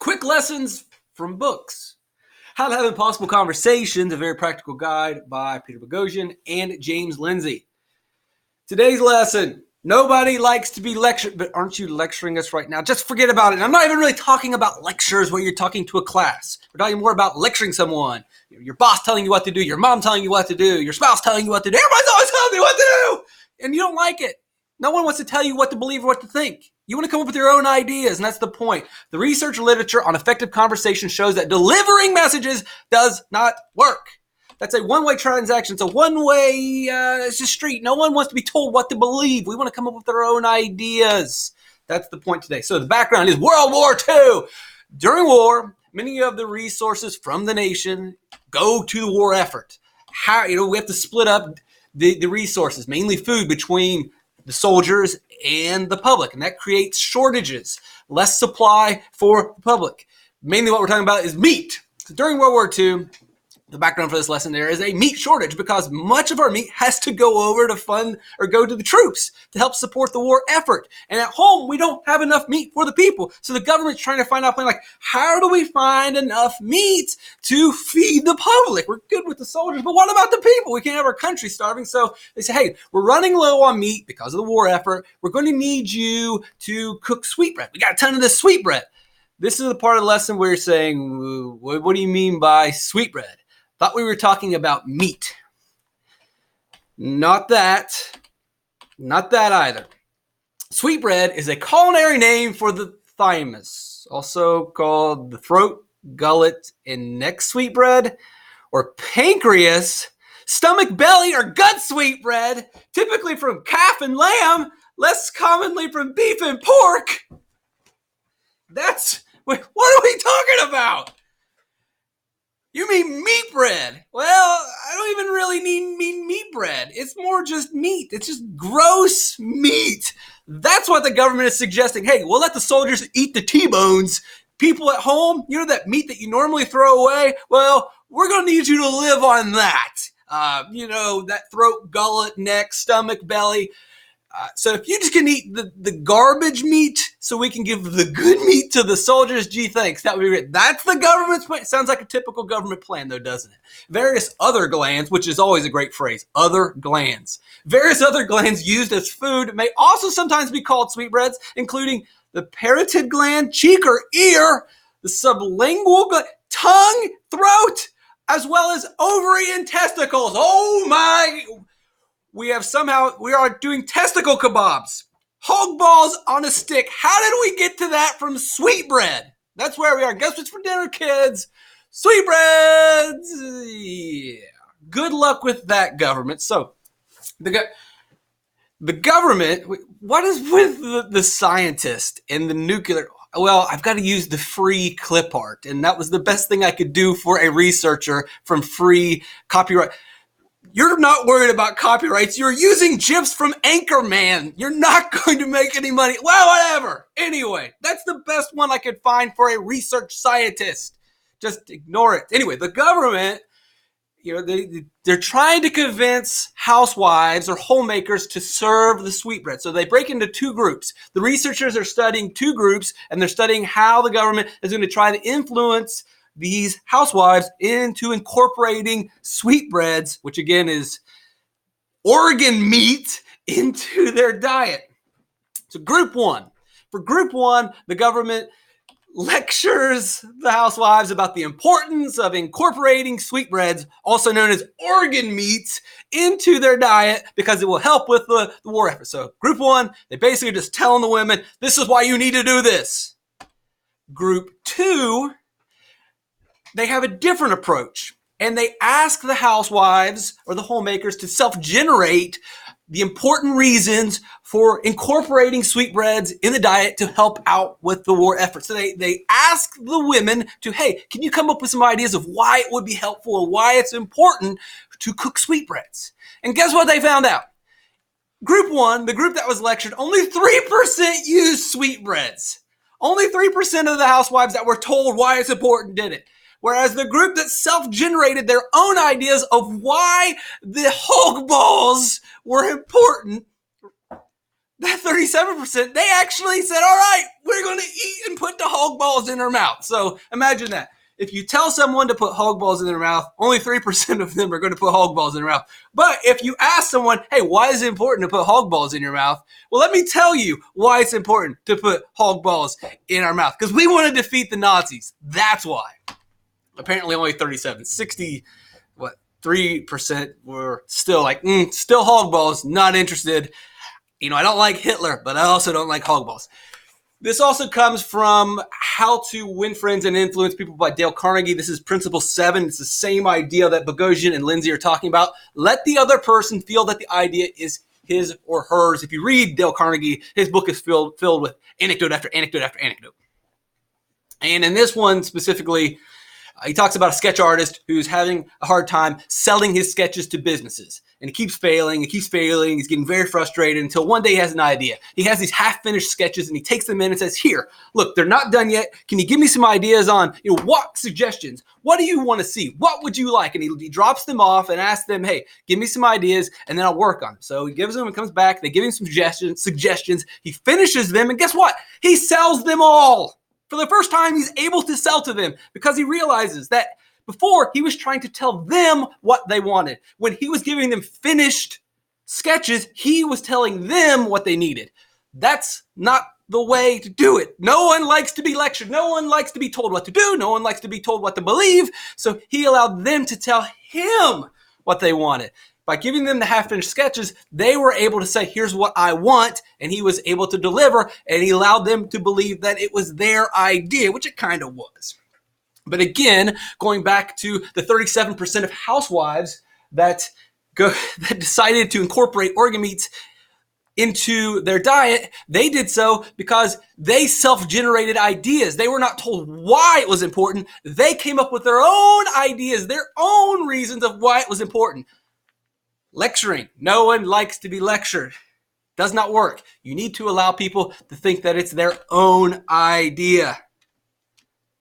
Quick lessons from books. How to Have Impossible Conversations, a very practical guide by Peter Boghossian and James Lindsay. Today's lesson. Nobody likes to be lectured, but aren't you lecturing us right now? Just forget about it. I'm not even really talking about lectures where you're talking to a class. We're talking more about lecturing someone. Your boss telling you what to do, your mom telling you what to do, your spouse telling you what to do. Everybody's always telling me what to do, and you don't like it. No one wants to tell you what to believe or what to think. You want to come up with your own ideas, and that's the point. The research literature on effective conversation shows that delivering messages does not work. That's a one-way transaction. It's a one-way it's a street. No one wants to be told what to believe. We want to come up with our own ideas. That's the point today. So the background is World War II. During war, many of the resources from the nation go to the war effort. We have to split up the resources, mainly food, between the soldiers and the public, and that creates shortages, less supply for the public. Mainly what we're talking about is meat. So during World War II, the background for this lesson, there is a meat shortage because much of our meat has to go over to fund or go to the troops to help support the war effort. And at home, we don't have enough meat for the people. So the government's trying to find out, how do we find enough meat to feed the public? We're good with the soldiers, but what about the people? We can't have our country starving. So they say, hey, we're running low on meat because of the war effort. We're going to need you to cook sweetbread. We got a ton of this sweetbread. This is the part of the lesson where you're saying, what do you mean by sweetbread? Thought we were talking about meat. Not that either. Sweetbread is a culinary name for the thymus, also called the throat, gullet, and neck sweetbread, or pancreas, stomach, belly, or gut sweetbread, typically from calf and lamb, less commonly from beef and pork. What are we talking about? You mean meat bread? Well, I don't even really mean meat bread. It's more just meat. It's just gross meat. That's what the government is suggesting. Hey, we'll let the soldiers eat the T-bones. People at home, that meat that you normally throw away? Well, we're going to need you to live on that. That throat, gullet, neck, stomach, belly. So if you just can eat the garbage meat so we can give the good meat to the soldiers, gee, thanks. That would be great. That's the government's plan. Sounds like a typical government plan, though, doesn't it? Various other glands, which is always a great phrase, other glands. Various other glands used as food may also sometimes be called sweetbreads, including the parotid gland, cheek or ear, the sublingual gland, tongue, throat, as well as ovary and testicles. Oh, my... We are doing testicle kebabs, hog balls on a stick. How did we get to that from sweetbread? That's where we are. Guess what's for dinner, kids? Sweetbreads. Yeah. Good luck with that, government. So, the government, what is with the scientist and the nuclear? Well, I've got to use the free clip art, and that was the best thing I could do for a researcher from free copyright. You're not worried about copyrights. You're using GIFs from Anchorman. You're not going to make any money. Well, whatever. Anyway, that's the best one I could find for a research scientist. Just ignore it. Anyway, the government, they're trying to convince housewives or homemakers to serve the sweetbread. So they break into two groups. The researchers are studying two groups, and they're studying how the government is going to try to influence these housewives into incorporating sweetbreads, which again is organ meat, into their diet. So group one. For group one, the government lectures the housewives about the importance of incorporating sweetbreads, also known as organ meats, into their diet because it will help with the war effort. So group one, they basically just telling the women, this is why you need to do this. Group two, they have a different approach, and they ask the housewives or the homemakers to self-generate the important reasons for incorporating sweetbreads in the diet to help out with the war effort. So they ask the women to, hey, can you come up with some ideas of why it would be helpful and why it's important to cook sweetbreads? And guess what they found out? Group one, the group that was lectured, only 3% used sweetbreads. Only 3% of the housewives that were told why it's important did it. Whereas the group that self-generated their own ideas of why the hog balls were important that 37%, they actually said, all right, we're going to eat and put the hog balls in their mouth. So imagine that. If you tell someone to put hog balls in their mouth, only 3% of them are going to put hog balls in their mouth. But if you ask someone, hey, why is it important to put hog balls in your mouth? Well, let me tell you why it's important to put hog balls in our mouth. Because we want to defeat the Nazis. That's why. Apparently only 37, 60, 3% were still like, still hog balls, not interested. I don't like Hitler, but I also don't like hog balls. This also comes from How to Win Friends and Influence People by Dale Carnegie. This is Principle 7. It's the same idea that Boghossian and Lindsay are talking about. Let the other person feel that the idea is his or hers. If you read Dale Carnegie, his book is filled with anecdote after anecdote after anecdote. And in this one specifically, he talks about a sketch artist who's having a hard time selling his sketches to businesses. And he keeps failing. He's getting very frustrated until one day he has an idea. He has these half-finished sketches, and he takes them in and says, here, look, they're not done yet. Can you give me some ideas on, what suggestions? What do you want to see? What would you like? And he drops them off and asks them, hey, give me some ideas, and then I'll work on them. So he gives them and comes back. They give him some suggestions. He finishes them, and guess what? He sells them all. For the first time, he's able to sell to them because he realizes that before, he was trying to tell them what they wanted. When he was giving them finished sketches, he was telling them what they needed. That's not the way to do it. No one likes to be lectured. No one likes to be told what to do. No one likes to be told what to believe. So he allowed them to tell him what they wanted. By giving them the half-finished sketches, they were able to say, here's what I want, and he was able to deliver, and he allowed them to believe that it was their idea, which it kind of was. But again, going back to the 37% of housewives that decided to incorporate organ meats into their diet, they did so because they self-generated ideas. They were not told why it was important. They came up with their own ideas, their own reasons of why it was important. Lecturing. No one likes to be lectured. Does not work. You need to allow people to think that it's their own idea.